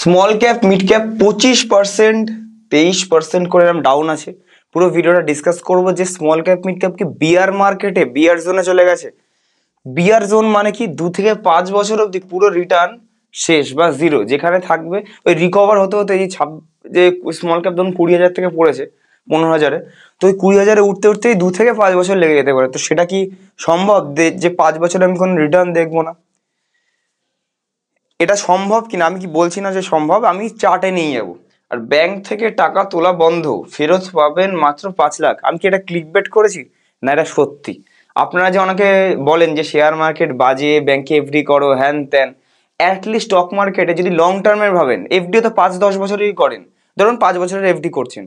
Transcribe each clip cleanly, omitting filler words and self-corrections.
Small cap mid cap 25%, 23% করে এরকম down আছে। পুরো ভিডিওটা ডিসকাস করবো যে স্মল ক্যাপ মিড ক্যাপ কি বিয়ার মার্কেটে বিয়ার জোনে চলে গেছে। বিয়ার জোন মানে কি 2 থেকে 5 বছর অবধি পুরো রিটার্ন শেষ বা জিরো, যেখানে থাকবে ওই রিকভার হতে হতে এই যে স্মল ক্যাপ ধরুন 20,000 থেকে পড়েছে 15,000-এ, তো ওই 20,000-এ উঠতে উঠতেই 2 থেকে 5 বছর লেগে যেতে পারে। তো সেটা কি সম্ভব যে 5 বছরে আমি কোনো রিটার্ন দেখবো না? এটা সম্ভব কিনা আমি কি বলছি না যে সম্ভব, আমি চার্টে নিয়ে যাবো। আর ব্যাংক থেকে টাকা তোলা বন্ধ, ফেরত পাবেন মাত্র 5 লাখ। আমি কি এটা ক্লিক বেট করেছি? না, এটা সত্যি। আপনারা যে অনেকে বলেন যে শেয়ার মার্কেট বাজে, ব্যাংকে এফডি করো, হ্যান ত্যান, অ্যাটলিস্ট স্টক মার্কেটে যদি লং টার্মের ভাবেন, এফডিও তো 5-10 বছরেরই করেন। ধরুন 5 বছরের এফডি করছেন,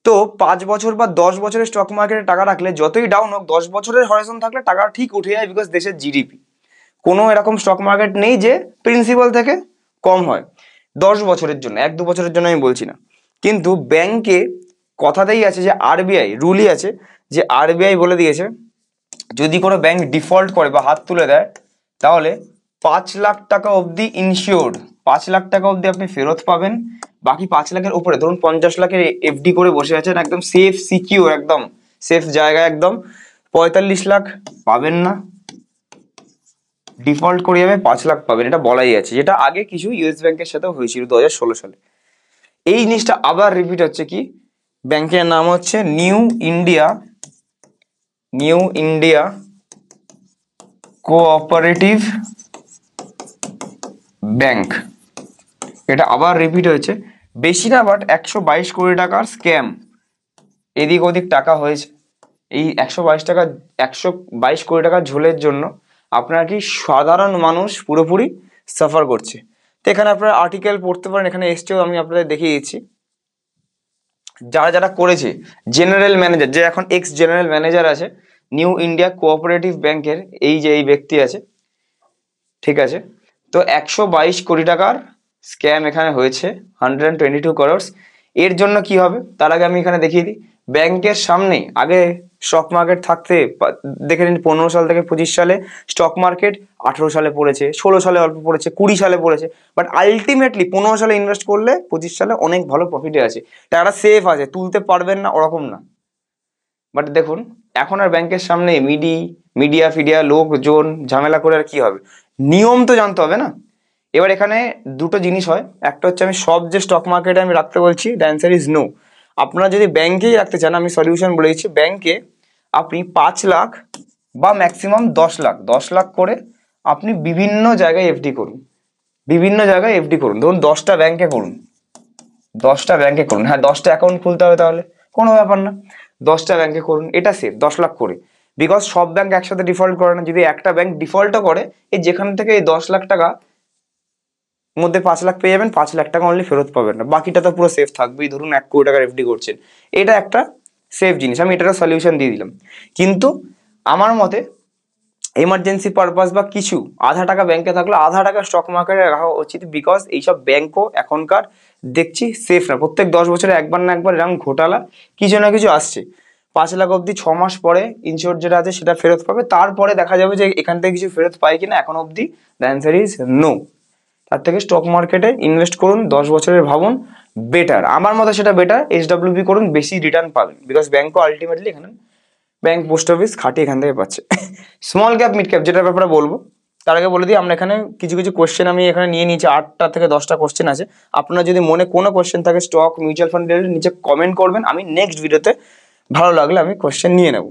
তো 5 বছর বা 10 বছরের স্টক মার্কেটে টাকা রাখলে যতই ডাউন হোক 10 বছরের হরাইজন থাকলে টাকা ঠিক উঠে যায়, বিকজ দেশের জিডিপি। কোনো এরকম স্টক মার্কেট নেই যে প্রিন্সিপাল থেকে কম হয় 10 বছরের জন্য, 1-2 বছরের জন্য আমি বলছি না। কিন্তু ব্যাংকে কথাতেই আছে যে আরবিআই রুলই আছে যে আরবিআই বলে দিয়েছে যদি কোনো ব্যাংক ডিফল্ট করে বা হাত তুলে দেয় তাহলে 5 লাখ টাকা অবধি ইনশিওর্ড, 5 লাখ টাকা অবধি আপনি ফেরত পাবেন। বাকি 5 লাখের উপরে ধরুন 50 লাখের এফডি করে বসে আছেন, একদম সেফ সিকিউর, একদম সেফ জায়গায়, একদম 45 লাখ পাবেন না, ডিফল্ট করে যাবে 5 লাখ পাবেন, এটা বলাই আছে। যেটা আগে কিছু ইউএস ব্যাংকের সাথে হয়েছিল 2016 সালে। এই জিনিসটা আবার রিপিট হচ্ছে। কি ব্যাংকের নাম হচ্ছে নিউ ইন্ডিয়া কোঅপারেটিভ ব্যাংক। এটা আবার রিপিট হয়েছে, বেশি না, বাট 122 কোটি টাকার স্ক্যাম, এদিক ওদিক টাকা হয়েছে। এই 122 কোটি টাকার ঝোলের জন্য আপনার কি সাধারণ মানুষ পুরোপুরি সাফার করছে। তো এখানে আপনারা আর্টিকেল পড়তে পারেন, এখানে এসছেও, আমি আপনাদের দেখিয়ে দিচ্ছি যারা যারা করেছে। জেনারেল ম্যানেজার, যে এখন এক্স জেনারেল ম্যানেজার আছে নিউ ইন্ডিয়া কোঅপারেটিভ ব্যাংকের, এই ব্যক্তি আছে, ঠিক আছে। তো 122 কোটি টাকার স্ক্যাম এখানে হয়েছে, 122 crores। এর জন্য কি হবে তার আগে আমি এখানে দেখিয়ে দিই। ব্যাংকের সামনে আগে স্টক মার্কেট থাকতে দেখে নিন, 15 সাল থেকে 25 সালে স্টক মার্কেট, 18 সালে পড়েছে, 16 সালে অল্প পড়েছে, 20 সালে পড়েছে, বাট আলটিমেটলি 15 সালে ইনভেস্ট করলে 25 সালে অনেক ভালো প্রফিটে আছে, টাকাটা সেফ আছে, তুলতে পারবেন না ওরকম না। বাট দেখুন এখন আর ব্যাংকের সামনে মিডিয়া লোকজন ঝামেলা করে আর কি হবে? নিয়ম তো জানতে হবে না। এবার এখানে দুটো জিনিস হয়, একটা হচ্ছে আমি সব যে স্টক মার্কেটে আমি রাখতে বলছি, দ্য অ্যান্সার ইজ নো। আপনারা যদি ব্যাংকেই রাখতে চান, আমি সলিউশন বলে দিচ্ছি, ব্যাংকে আপনি 5 লাখ বা ম্যাক্সিমাম 10 লাখ করে আপনি বিভিন্ন জায়গায় এফডি করুন, ধরুন 10টা ব্যাংকে করুন, হ্যাঁ 10টা অ্যাকাউন্ট খুলতে হবে, তাহলে কোনো ব্যাপার না, 10টা ব্যাংকে করুন, এটা সেফ 10 লাখ করে। বিকজ সব ব্যাংক একসাথে ডিফল্ট করে না, যদি একটা ব্যাংক ডিফল্টও করে, এই যেখান থেকে এই 10 লাখ টাকা মধ্যে 5 লাখ পেয়ে যাবেন, 5 লাখ টাকা অনলি ফেরত পাবেন না, বাকিটা তো পুরো সেফ থাকবেই। ধরুন 1 কোটি টাকার এফডি করছেন, এটা একটা সেফ জিনিস, আমি এটারও সলিউশন দিয়ে দিলাম। কিন্তু আমার মতে এমার্জেন্সি পারপাস বা কিছু আধা টাকা ব্যাংকে থাকলে আধা টাকা স্টক মার্কেটে রাখা উচিত, বিকজ এইসব ব্যাংকও এখনকার দেখছি সেফ না। প্রত্যেক 10 বছরে একবার না একবার এরকম ঘোটালা কিছু না কিছু আসছে। 5 লাখ অবধি 6 মাস পরে ইনশিওর যেটা আছে সেটা ফেরত পাবে, তারপরে দেখা যাবে যে এখান থেকে কিছু ফেরত পায় কিনা। এখন অবধি দ্য অ্যান্সার ইজ নো। তার থেকে স্টক মার্কেটে ইনভেস্ট করুন, 10 বছরের ভাবুন, বেটার আমার মতে সেটা বেটার। SWP করুন, বেশি রিটার্ন পাবেন, বিকজ ব্যাংকও আলটিমেটলি এখানে ব্যাংক পোস্ট অফিস খাটিয়ে এখান থেকে পাচ্ছে। স্মল ক্যাপ মিড ক্যাপ যেটার ব্যাপারে বলবো তার আগে বলে দিই, আমরা এখানে কিছু কোশ্চেন আমি এখানে নিয়ে নিয়েছি, 8টা থেকে 10টা কোশ্চেন আছে। আপনার যদি মনে কোনো কোশ্চেন থাকে স্টক মিউচুয়াল ফান্ড রিলেটেড, নিচে কমেন্ট করবেন, আমি নেক্সট ভিডিওতে ভালো লাগলে আমি কোশ্চেন নিয়ে নেব।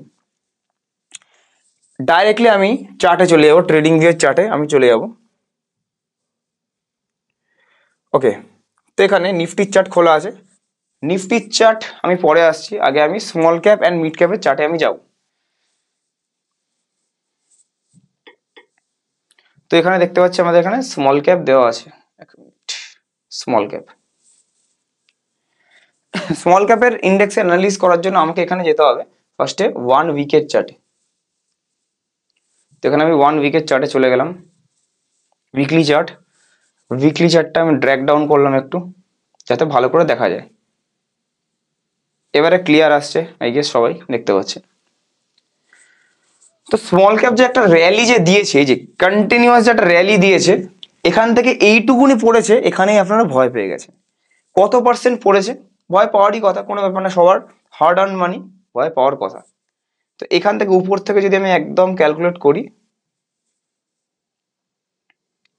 ডাইরেক্টলি আমি চার্টে চলে যাবো, ট্রেডিং ভিউয়ের চার্টে আমি চলে যাব। ওকে, তো এখানে নিফটির চার্ট খোলা আছে, নিফটির চার্ট আমি পরে আসছি, আগে আমি স্মল ক্যাপ অ্যান্ড মিড ক্যাপের চার্টে আমি যাব। তো এখানে দেখতে পাচ্ছি আমাদের এখানে স্মল ক্যাপ দেওয়া আছে, স্মল ক্যাপের ইন্ডেক্স অ্যানালিসিস করার জন্য আমাকে এখানে যেতে হবে ফার্স্টে 1 উইকের চার্টে। তো এখানে আমি 1 উইকের চার্টে চলে গেলাম, উইকলি চার্টটা আমি ড্র্যাগ ডাউন করলাম একটু যাতে ভালো করে দেখা যায়। এবারে ক্লিয়ার আসছে, আই গেস সবাই দেখতে পাচ্ছে। তো স্মল ক্যাপ যে একটা র্যালি যে দিয়েছে, এই যে কন্টিনিউয়াস যে একটা র্যালি দিয়েছে, এখান থেকে এইটুকুনি পড়েছে, এখানেই আপনারা ভয় পেয়ে গেছেন। কত পার্সেন্ট পড়েছে? ভয় পাওয়ারই কথা, কোনো ব্যাপার না, সবার হার্ড আর্ন মানি, ভয় পাওয়ার কথা। তো এখান থেকে উপর থেকে যদি আমি একদম ক্যালকুলেট করি,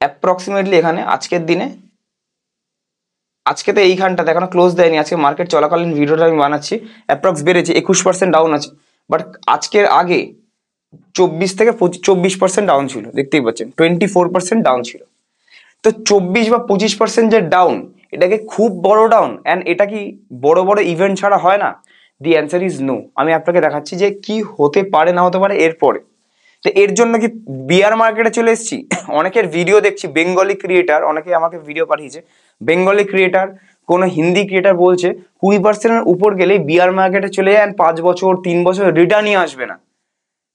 অ্যাপ্রক্সিমেটলি এখানে আজকের দিনে, আজকে তো এইখানটাতে এখনো ক্লোজ দেয়নি, আজকে মার্কেট চলাকালীন ভিডিওটা আমি বানাচ্ছি, অ্যাপ্রক্স বেড়েছে 21% ডাউন আছে। বাট আজকের আগে 24% ডাউন ছিল, দেখতেই পাচ্ছেন 24% ডাউন ছিল। তো 24 বা 25% যে ডাউন, এটাকে খুব বড় ডাউন, অ্যান্ড এটা কি বড় বড় ইভেন্ট ছাড়া হয় না? The answer is no. আমি আপনাকে দেখাচ্ছি যে কি হতে পারে না হতে পারে এরপরে। তো এর জন্য কি বিয়ার মার্কেটে চলে এসেছি? অনেকের ভিডিও দেখছি, বেঙ্গলি ক্রিয়েটার, অনেকে আমাকে ভিডিও পাঠিয়েছে, বেঙ্গলি ক্রিয়েটার, কোনো হিন্দি ক্রিয়েটার বলছে 20%-এর উপর গেলেই বিয়ার মার্কেটে চলে যায়, 5 বছর 3 বছর রিটার্নই আসবে না।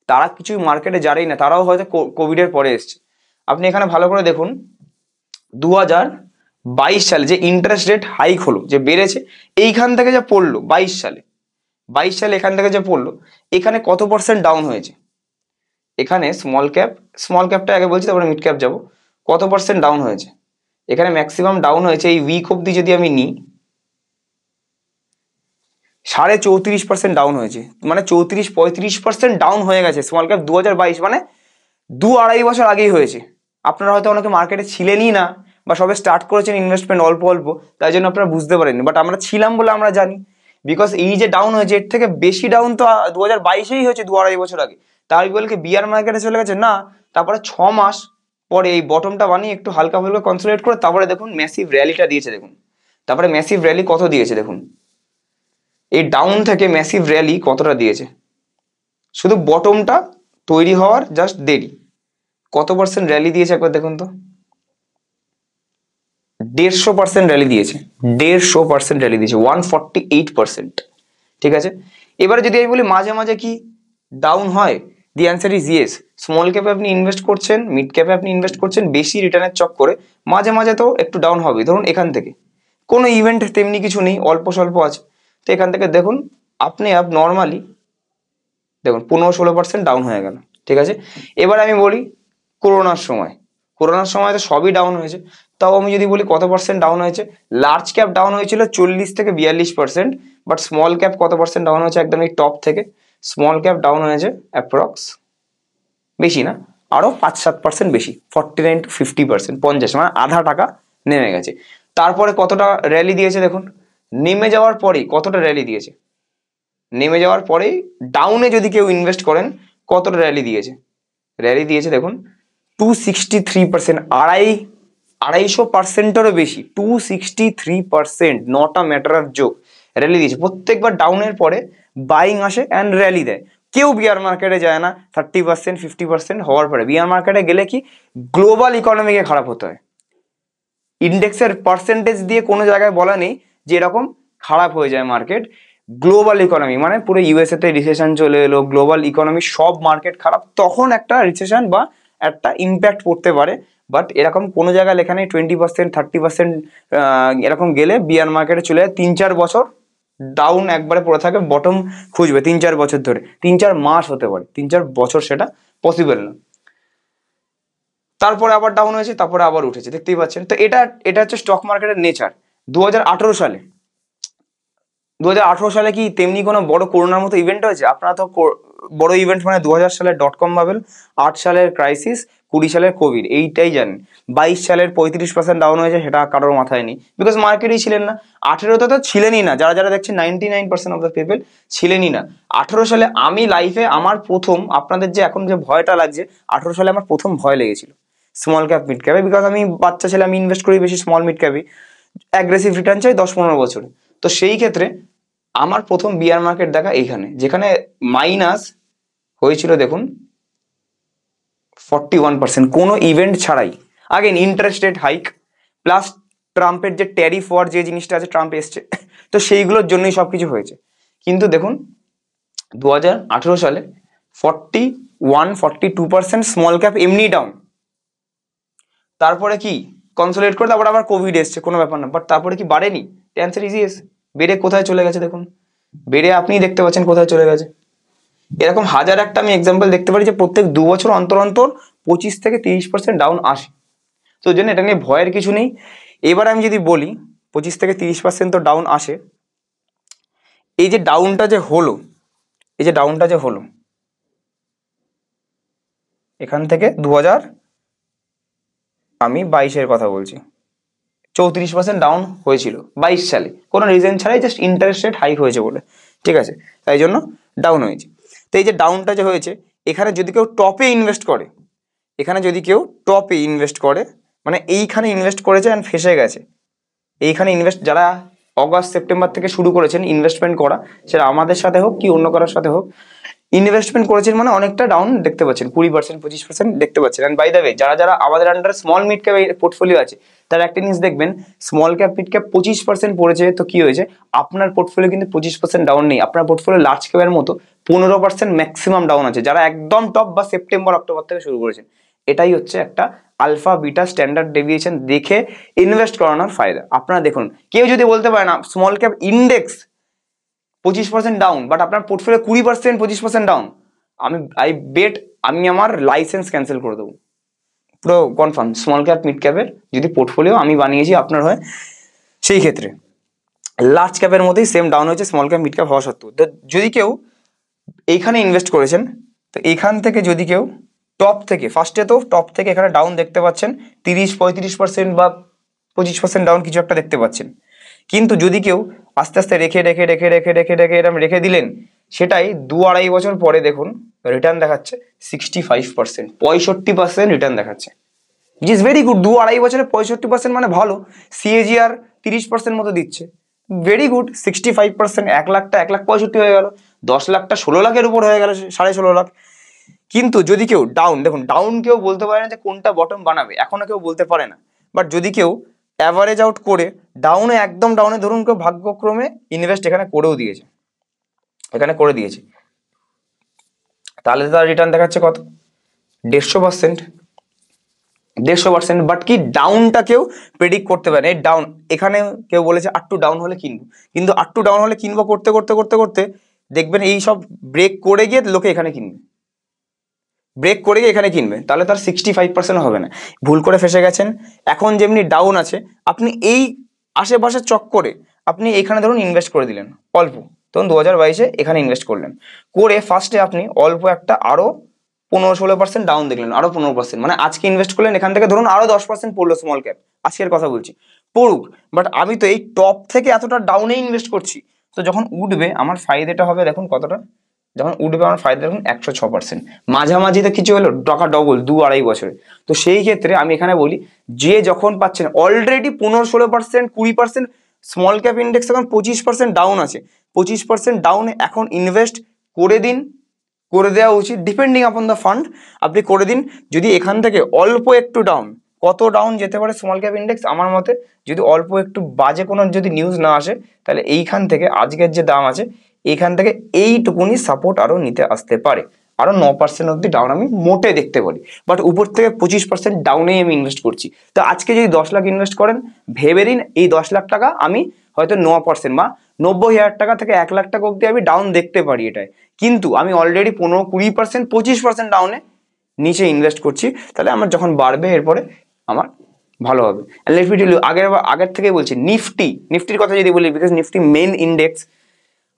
তারা কিছু মার্কেটে জানেই না, তারাও হয়তো কোভিডের পরে এসছে। আপনি এখানে ভালো করে দেখুন, 2022 সালে যে ইন্টারেস্ট রেট হাইক হলো, যে বেড়েছে, এইখান থেকে যে পড়লো 22 সালে এখান থেকে যে পড়লো, এখানে কত পার্সেন্ট ডাউন হয়েছে? এখানে স্মল ক্যাপটা আগে বলছি, তারপরে মিড ক্যাপ যাবো। কত পার্সেন্ট ডাউন হয়েছে? এখানে ম্যাক্সিমাম ডাউন হয়েছে, এই উইক অব্দি যদি আমি নিই, 34.5% ডাউন হয়েছে। মানে 34-35% ডাউন হয়ে গেছে স্মল ক্যাপ 2022, মানে 2-2.5 বছর আগেই হয়েছে। আপনারা হয়তো অনেকে মার্কেটে ছিলেনই না, বা সবে স্টার্ট করেছেন ইনভেস্টমেন্ট অল্প অল্প, তাই জন্য আপনারা বুঝতে পারেননি। বাট আমরা ছিলাম বলে আমরা জানি, বিকজ এই যে ডাউন হয়েছে, এর থেকে বেশি ডাউন তো 2022-এই হয়েছে, 2-2.5 বছর আগে। তার বলে কি বিয়ার মার্কেটে চলে গেছে? না। তারপরে 6 মাস পরে এই বটমটা বানিয়ে একটু হালকা হালকা কনসোলিডেট করে তারপরে দেখুন ম্যাসিভ র্যালিটা দিয়েছে, দেখুন। তারপরে ম্যাসিভ র্যালি কত দিয়েছে দেখুন, এই ডাউন থেকে ম্যাসিভ র্যালি কতটা দিয়েছে, শুধু বটমটা তৈরি হওয়ার জাস্ট দেরি, কত পার্সেন্ট র্যালি দিয়েছে একবার দেখুন তো। 150% র্যালি দিয়েছে, 150% র্যালি দিয়েছে, 148%। ঠিক আছে, এবারে যদি আমি বলি মাঝে মাঝে কি ডাউন হয়, the answer is yes. Small ক্যাপে আপনি ইনভেস্ট করছেন, মিড ক্যাপে আপনি ইনভেস্ট করছেন, বেশি রিটার্নের চক্করে মাঝে মাঝে তো একটু ডাউন হবে। ধরুন এখান থেকে কোনো ইভেন্ট তেমনি কিছু নেই, অল্প স্বল্প আছে, তো এখান থেকে দেখুন আপনি নর্মালি দেখুন 15-16% ডাউন হয়ে গেল। ঠিক আছে, এবার আমি বলি করোনার সময় তো সবই ডাউন হয়েছে, তাও আমি যদি বলি কত পার্সেন্ট ডাউন হয়েছে, লার্জ ক্যাপ ডাউন হয়েছিল 40-42%, বাট স্মল ক্যাপ কত পার্সেন্ট ডাউন হয়েছে, একদম এই টপ থেকে স্মল ক্যাপ ডাউন হয়েছে অ্যাপ্রক্স, বেশি না, আরো 5-7% বেশি, 49-50%, 50, মানে আধা টাকা নেমে গেছে। তারপরে কতটা র্যালি দিয়েছে দেখুন, নেমে যাওয়ার পরেই কতটা র্যালি দিয়েছে, নেমে যাওয়ার পরেই ডাউনে যদি কেউ ইনভেস্ট করেন কতটা র্যালি দিয়েছে দেখুন 263%, 250%-এরও বেশি, 263%, not a matter of joke, rally দিয়েছে। প্রত্যেকবার ডাউনের পরে বাইং আসে অ্যান্ড র্যালি দেয়। কেউ বিয়ার মার্কেটে যায় না 30%-50% হওয়ার পরে। বিয়ার মার্কেটে গেলে কি গ্লোবাল ইকোনমিকে খারাপ হতে হয়, ইন্ডেক্সের পার্সেন্টেজ দিয়ে কোনো জায়গায় বলা নেই যে এরকম খারাপ হয়ে যায় মার্কেট। গ্লোবাল ইকোনমি মানে পুরো ইউএসএ তে রিসেশন চলে এলো, গ্লোবাল ইকোনমি সব মার্কেট খারাপ, তখন একটা রিসেশন বা একটা ইম্প্যাক্ট পড়তে পারে। বাট এরকম কোনো জায়গায় লেখা নেই 20%, 30% এরকম গেলে বিয়ার মার্কেটে চলে যায় 3-4 বছর ডাউন একবারে পড়ে থাকে, বটম খুঁজবে 3-4 বছর ধরে, 3-4 মাস হতে পারে, 3-4 বছর সেটা পসিবল না। তারপরে আবার ডাউন হয়েছে, তারপরে আবার উঠেছে, দেখতেই পাচ্ছেন। তো এটা হচ্ছে স্টক মার্কেটের নেচার। 2018 সালে 2018 সালে কি তেমনি কোনো বড় করোনার মতো ইভেন্ট হয়েছে? আপনারা তো বড় ইভেন্ট মানে 2000 সালের .com বাবেল, 8 সালের ক্রাইসিস, 20 সালের কোভিড, এইটাই জানেন। 22 সালের 35% ডাউন হয়েছে, সেটা কারোর মাথায় নেই, বিকজ মার্কেটেই ছিলেন না। 18তে তো ছিলেনই না, যারা যারা দেখছেন 99% অফ দ্য পিপল ছিলেনই না। 18 সালে আমি লাইফে আমার প্রথম, আপনাদের যে এখন যে ভয়টা লাগছে, 18 সালে আমার প্রথম ভয় লেগেছিল স্মল ক্যাপ মিড ক্যাপে, বিকজ আমি বাচ্চা ছেলে, আমি ইনভেস্ট করি বেশি স্মল মিড ক্যাপে, অ্যাগ্রেসিভ রিটার্ন চাই 10-15 বছরে। তো সেই ক্ষেত্রে আমার প্রথম বিয়ার মার্কেট দেখা এইখানে, যেখানে মাইনাস হয়েছিল দেখুন 41%, কোনো ইভেন্ট ছাড়াই। Again interest rate hike plus ট্রাম্পের যে ট্যারিফ ওয়ার যে জিনিসটা আছে, ট্রাম্প এসছে, তো সেইগুলোর জন্যই সবকিছু হয়েছে। কিন্তু দেখুন 2018 সালে 41-42% স্মল ক্যাপ এমনি ডাউন, তারপরে কি কনসোলিডেট করে তারপর আবার কোভিড এসছে, কোনো ব্যাপার না, বাট তারপরে কি বাড়েনি? Answer is yes. বেড়ে কোথায় চলে গেছে দেখুন, বেড়ে আপনিই দেখতে পাচ্ছেন কোথায় চলে গেছে। এরকম হাজার একটা আমি এক্সাম্পল দেখতে পারি যে প্রত্যেক 2 বছর অন্তর অন্তর 25-30% ডাউন আসে। তো ওই জন্য এটা নিয়ে ভয়ের কিছু নেই। এবার আমি যদি বলি 25 থেকে 30% তো ডাউন আসে। এই যে ডাউনটা যে হলো, এই যে ডাউনটা যে হলো এখান থেকে 2000, আমি 22-এর কথা বলছি, 34% ডাউন হয়েছিল 22 সালে, কোনো রিজন ছাড়াই, জাস্ট ইন্টারেস্ট রেট হাইক হয়েছে বলে, ঠিক আছে, তাই জন্য ডাউন হয়েছে। তো এই যে ডাউনটা যে হয়েছে, এখানে যদি কেউ টপে ইনভেস্ট করে, এখানে যদি কেউ টপে ইনভেস্ট করে, মানে এইখানে ইনভেস্ট করেছে অ্যান্ড ফেসে গেছে, এইখানে ইনভেস্ট যারা অগাস্ট সেপ্টেম্বর থেকে শুরু করেছেন ইনভেস্টমেন্ট করা, সেটা আমাদের সাথে হোক কি অন্য কারোর সাথে হোক, ইনভেস্টমেন্ট করেছেন মানে অনেকটা ডাউন দেখতে পাচ্ছেন, 20% 25% দেখতে পাচ্ছেন। অ্যান্ড বাই দ্য ওয়ে, যারা যারা আমাদের under small mid cap portfolio আছে, তারা একটা জিনিস দেখবেন, স্মল ক্যাপ মিড ক্যাপ 25% পড়েছে, তো কি হয়েছে, আপনার পোর্টফোলিও কিন্তু 25% ডাউন নেই, আপনার পোর্টফোলিও লার্জ ক্যাপের মতো 15% ম্যাক্সিমাম ডাউন আছে, যারা একদম টপ বা সেপ্টেম্বর অক্টোবর থেকে শুরু করেছেন। এটাই হচ্ছে একটা আলফা বিটা স্ট্যান্ডার্ড ডেভিয়েশন দেখে ইনভেস্ট করানোর ফায়দা। আপনারা দেখুন, কেউ যদি বলতে পারে না small cap index 25% down, but আপনার পোর্টফোলিও 20% 25% ডাউন, আই বেট আমি আমার লাইসেন্স ক্যান্সেল করে দেবো, পুরো কনফার্ম। স্মল ক্যাপ মিড ক্যাপের যদি পোর্টফোলিও আমি বানিয়েছি আপনার হয়, সেই ক্ষেত্রে লার্জ ক্যাপের মধ্যেই সেম ডাউন হয়েছে স্মল ক্যাপ মিড ক্যাপ হওয়া সত্ত্বেও। তো যদি কেউ এইখানে ইনভেস্ট করেছেন, তো এইখান থেকে যদি কেউ টপ থেকে, ফার্স্টে তো টপ থেকে এখানে ডাউন দেখতে পাচ্ছেন 30-35% বা 25% ডাউন কিছু একটা দেখতে পাচ্ছেন, কিন্তু যদি কেউ আস্তে আস্তে রেখে রেখে রেখে রেখে রেখে রেখে এরকম রেখে দিলেন, সেটাই 2-2.5 বছর পরে দেখুন রিটার্ন দেখাচ্ছে 65%, 65% রিটার্ন দেখাচ্ছে, উইচ ইজ ভেরি গুড। 2-2.5 বছরে 65% মানে ভালো। সিএজিআর 30% মতো দিচ্ছে, ভেরি গুড। 65%, 1,00,000টা 1,65,000 হয়ে গেল, 10,00,000টা 16,00,000-এর উপর হয়ে গেল, 16.5 লাখ। কিন্তু যদি কেউ ডাউন, দেখুন ডাউন কেউ বলতে পারে না যে কোনটা বটম বানাবে, এখনো কেউ বলতে পারে না, বাট যদি কেউ অ্যাভারেজ আউট করে ডাউনে, একদম ডাউনে ধরুন কেউ ভাগ্যক্রমে ইনভেস্ট এখানে করেও দিয়েছে, এখানে করে দিয়েছে, তাহলে তার রিটার্ন দেখাচ্ছে কত, 150%, 150%। বাট কি ডাউনটা কেউ প্রেডিক্ট করতে পারে, এই ডাউন এখানে কেউ বলেছে আটটু ডাউন হলে কিনবো, কিন্তু আটটু ডাউন হলে কিনবো করতে করতে করতে করতে দেখবেন এই সব ব্রেক করে গিয়ে লোকে এখানে কিনবে, ব্রেক করে গিয়ে এখানে কিনবে, তাহলে তার 65% হবে না, ভুল করে ফেসে গেছেন। এখন যেমনি ডাউন আছে, আপনি এই আশেপাশে চক করে আপনি এখানে ধরুন ইনভেস্ট করে দিলেন অল্প, ধরুন 2022-এ এখানে ইনভেস্ট করলেন, করে ফার্স্টে আপনি অল্প একটা আরো 15-16% ডাউন দেখলেন, আরো 15%, মানে আজকে ইনভেস্ট করলেন, এখান থেকে ধরুন আরো 10% পড়লো স্মল ক্যাপ, আজকের কথা বলছি, পড়ুক, বাট আমি তো এই টপ থেকে এতটা ডাউনে ইনভেস্ট করছি, তো যখন উঠবে আমার ফায়দাটা হবে দেখুন কতটা, যখন উঠবে আমার ফায়দা দেখুন 106%, মাঝামাঝিতে কিছু হলো টাকা ডবল 2-2.5 বছরে। তো সেই ক্ষেত্রে আমি এখানে বলি, যে যখন পাচ্ছেন অলরেডি 15-16%, 20%, স্মল ক্যাপ ইন্ডেক্স এখন 25% ডাউন আছে, 25% ডাউনে এখন ইনভেস্ট করে দিন, করে দেওয়া উচিত, ডিপেন্ডিং আপন দ্য ফান্ড, আপনি করে দিন। যদি এখান থেকে অল্প একটু ডাউন, কত ডাউন যেতে পারে স্মল ক্যাপ ইন্ডেক্স আমার মতে, যদি অল্প একটু বাজে কোনো যদি নিউজ না আসে, তাহলে এইখান থেকে আজকের যে দাম আছে এইখান থেকে এইটুকুনি সাপোর্ট আরো নিতে আসতে পারে, আরো 9% অব্দি ডাউন আমি মোটে দেখতে পারি, বাট উপর থেকে 25% ডাউনেই আমি ইনভেস্ট করছি। তো আজকে যদি 10 লাখ ইনভেস্ট করেন, ভেবে দিন এই 10 লাখ টাকা আমি হয়তো 9% বা 90,000 টাকা থেকে 1 লাখ টাকা অব্দি আমি ডাউন দেখতে পারি এটাই, কিন্তু আমি অলরেডি 15-20% 25% ডাউনে নিচে ইনভেস্ট করছি, তাহলে আমার যখন বাড়বে এরপরে আমার ভালো হবে। লেট মি টেল ইউ, আগের থেকে বলছি, নিফটির কথা যদি বলি, বিকজ নিফটি মেন ইন্ডেক্স,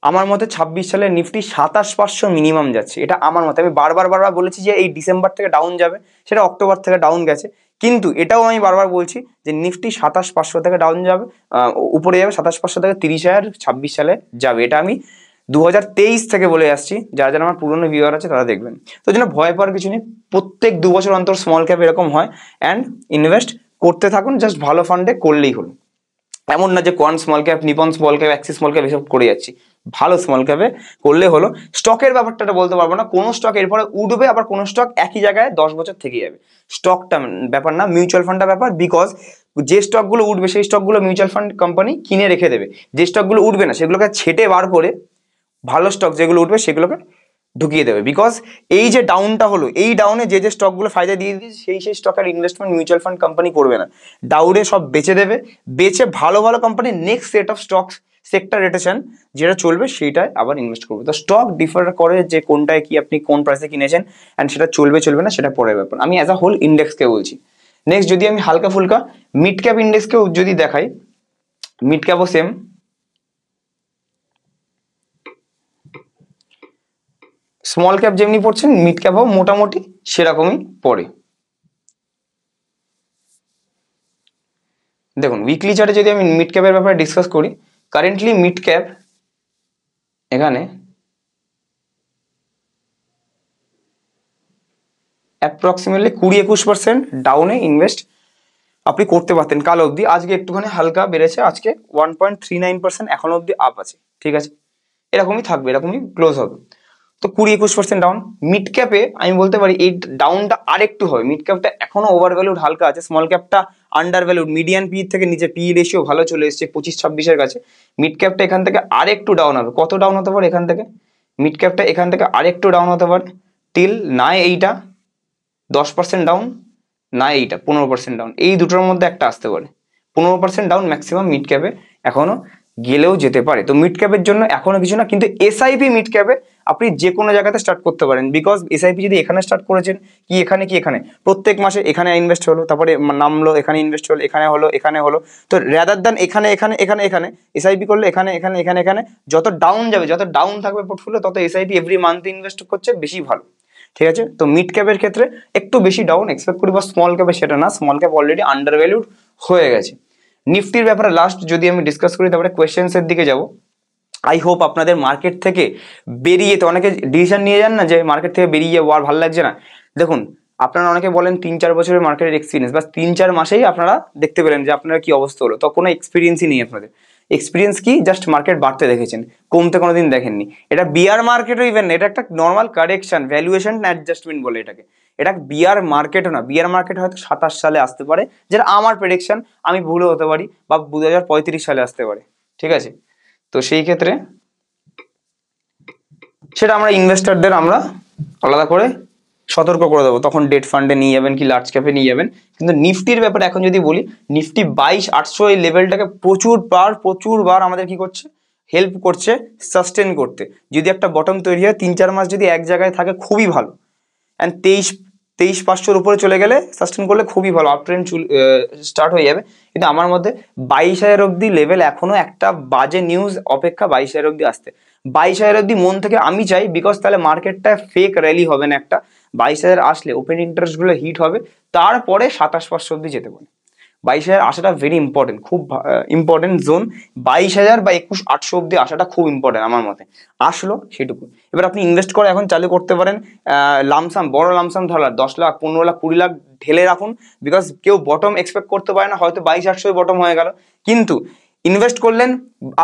আমার মতে 26 সালে নিফটি 27,500 মিনিমাম যাচ্ছে, এটা আমার মতে। আমি বারবার বলেছি যে এই ডিসেম্বর থেকে ডাউন যাবে, সেটা অক্টোবর থেকে ডাউন গেছে, কিন্তু এটাও আমি বারবার বলছি যে নিফটি 27,500 থেকে ডাউন যাবে, উপরে যাবে 27,500 থেকে 30,000 26 সালে যাবে, এটা আমি 2023 থেকে বলে আসছি, যারা যারা আমার পুরনো ভিউয়ার আছে তারা দেখবেন। তো জন্য ভয় পাওয়ার কিছু নেই, প্রত্যেক 2 বছর অন্তর স্মল ক্যাপ এরকম হয়, অ্যান্ড ইনভেস্ট করতে থাকুন, জাস্ট ভালো ফান্ডে করলেই হলো। এমন না যে Quant small cap, Nippon small cap, Axis small cap এসব করে যাচ্ছি, ভালো স্মল ক্যাপে করলে হলো। স্টকের ব্যাপারটা বলতে পারবো না, কোনো স্টক এরপরে উঠবে, আবার কোনো স্টক একই জায়গায় 10 বছর থেকে যাবে, স্টকটা ব্যাপার না, মিউচুয়াল ফান্ডটা ব্যাপার। বিকজ যে স্টকগুলো উঠবে সেই স্টকগুলো মিউচুয়াল ফান্ড কোম্পানি কিনে রেখে দেবে, যে স্টকগুলো উঠবে না সেগুলোকে ছেটে বার করে ভালো স্টক যেগুলো উঠবে সেগুলোকে ঢুকিয়ে দেবে। বিকজ এই যে ডাউনটা হলো, এই ডাউনে যে যে স্টকগুলো ফায়দা দিয়ে দিয়েছে সেই স্টকের ইনভেস্টমেন্ট মিউচুয়াল ফান্ড কোম্পানি করবে না, ডাউনে সব বেচে দেবে, বেচে ভালো ভালো company next set of stocks sector rotation যেটা চলবে সেইটায় আবার ইনভেস্ট করবে। তো স্টক ডিফার করে যে কোনটায় কি আপনি কোন প্রাইসে কিনেছেন, অ্যান্ড সেটা চলবে চলবে না সেটা পরের ব্যাপার, আমি অ্যাজ আ হোল ইন্ডেক্সকে বলছি। নেক্সট যদি আমি হালকা ফুলকা মিড ক্যাপ ইন্ডেক্সকেও যদি দেখাই, মিড ক্যাপও সেম, স্মল ক্যাপ যেমনি পড়ছেন মিড ক্যাপও মোটামুটি সেরকমই পড়ে। দেখুন উইকলি চার্টে যদি আমি মিড ক্যাপের ব্যাপারে ডিসকাস করি, কারেন্টলি মিড ক্যাপ এখানে অ্যাপ্রক্সিমেটলি 20-21% ডাউনে ইনভেস্ট আপনি করতে পারতেন কাল অবধি। আজকে একটুখানি হালকা বেড়েছে, আজকে 1.39% এখনো অবধি আপ আছে, ঠিক আছে, এরকমই থাকবে, এরকমই ক্লোজ হবে। তো 20-21% ডাউন। মিড ক্যাপে আমি বলতে পারি এই ডাউনটা আরেকটু হবে, মিড ক্যাপটা এখনো ওভার ভ্যালুড হালকা আছে, স্মল ক্যাপটা আন্ডার ভ্যালুড, মিডিয়ান পি থেকে নিচে পি রেশিও ভালো চলে এসেছে 25-26-এর কাছে। মিড ক্যাপটা এখান থেকে আরেকটু ডাউন হবে, কত ডাউন হতে পারে এখান থেকে, মিড ক্যাপটা এখান থেকে আরেকটু ডাউন হতে পারে টিল না এইটা 10% ডাউন, না এইটা 15% ডাউন, এই দুটোর মধ্যে একটা আসতে পারে। 15% ডাউন ম্যাক্সিমাম মিড ক্যাপে এখনো গেলেও যেতে পারে। তো মিড ক্যাপের জন্য এখনো কিছু না, কিন্তু এসআইপি মিড ক্যাপে আপনি যে কোনো জায়গাতে স্টার্ট করতে পারেন, বিকজ এসআইপি যদি এখানে স্টার্ট করেছেন, কি এখানে কি এখানে প্রত্যেক মাসে এখানে ইনভেস্ট হলো, তারপরে নামলো, এখানে ইনভেস্ট হলো, এখানে হলো, এখানে হলো, তো রাদার দ্যান এখানে এখানে এখানে এখানে এসআইপি করলে এখানে এখানে এখানে এখানে যত ডাউন যাবে, যত ডাউন থাকবে পোর্টফোলিও, তত এসআইপি এভরি মান্থ ইনভেস্ট করছে বেশি ভালো, ঠিক আছে। তো মিড ক্যাপের ক্ষেত্রে একটু বেশি ডাউন এক্সপেক্ট করি, বা স্মল ক্যাপে সেটা না, small cap already under valued হয়ে গেছে। নিফটির ব্যাপারে লাস্ট যদি আমি ডিসকাস করি, তারপরে কোয়েশ্চেন্স এর দিকে যাব। আই হোপ আপনাদের মার্কেট থেকে বেরিয়ে, তো অনেকে ডিসিশন নিয়ে যান না যে মার্কেট থেকে বেরিয়ে যাবো আর ভালো লাগছে না। দেখুন আপনারা অনেকে বলেন 3-4 বছরের মার্কেটের এক্সপিরিয়েন্স, বা 3-4 মাসেই আপনারা দেখতে পেলেন যে আপনারা কি অবস্থা হলো, তো কোনো এক্সপিরিয়েন্সই নেই আপনাদের। এক্সপিরিয়েন্স কি, জাস্ট মার্কেট বাড়তে দেখেছেন, কমতে কোনোদিন দেখেননি। এটা বিয়ার মার্কেটও ইভেন, এটা একটা নর্মাল কারেকশন, ভ্যালুয়েশন অ্যাডজাস্টমেন্ট বলে এটাকে। এটা বিয়ার মার্কেটও না, বিয়ার মার্কেট হয়তো 27 সালে আসতে পারে, যেটা আমার প্রেডিকশন, আমি ভুলও হতে পারি, বা 2035 সালে আসতে পারে, ঠিক আছে। তো সেই ক্ষেত্রে সেটা আমরা ইনভেস্টরদের আমরা আলাদা করে সতর্ক করে দেবো, তখন ডেট ফান্ডে নিয়ে যাবেন কি লার্জ ক্যাপে নিয়ে যাবেন। কিন্তু নিফটির ব্যাপারে এখন যদি বলি, নিফটি 22,800 এই লেভেলটাকে প্রচুরবার আমাদের কি করছে, হেল্প করছে সাস্টেন করতে। যদি একটা বটম তৈরি হয় 3-4 মাস যদি এক জায়গায় থাকে খুবই ভালো, অ্যান্ড 23,500-র উপরে চলে গেলে সাস্টেন করলে খুবই ভালো, আপ ট্রেন্ড স্টার্ট হয়ে যাবে। কিন্তু আমার মধ্যে 22,000 অব্দি লেভেল এখনো একটা বাজে নিউজ অপেক্ষা 22,000 অব্দি আসতে, 22,000 অব্দি মন থেকে আমি চাই, বিকজ তাহলে মার্কেটটা ফেক র্যালি হবে না একটা। 22,000 আসলে ওপেন ইন্টারেস্ট গুলো হিট হবে, তারপরে 27,500 অব্দি যেতে পারে। 22,000 আসাটা ভেরি ইম্পর্টেন্ট, খুব ইম্পর্টেন্ট জোন। 22,000 বা 21,800 অব্দি আসাটা খুব ইম্পর্টেন্ট আমার মতে। আসলো সেটুকু, এবার আপনি ইনভেস্ট করে এখন চালু করতে পারেন। লামসাম, বড় লামসাম ধরা 10 লাখ 15 লাখ 20 লাখ ঢেলে রাখুন, বিকজ কেউ বটম এক্সপেক্ট করতে পারে না, হয়তো 22,800 বটম হয়ে গেল, কিন্তু ইনভেস্ট করলেন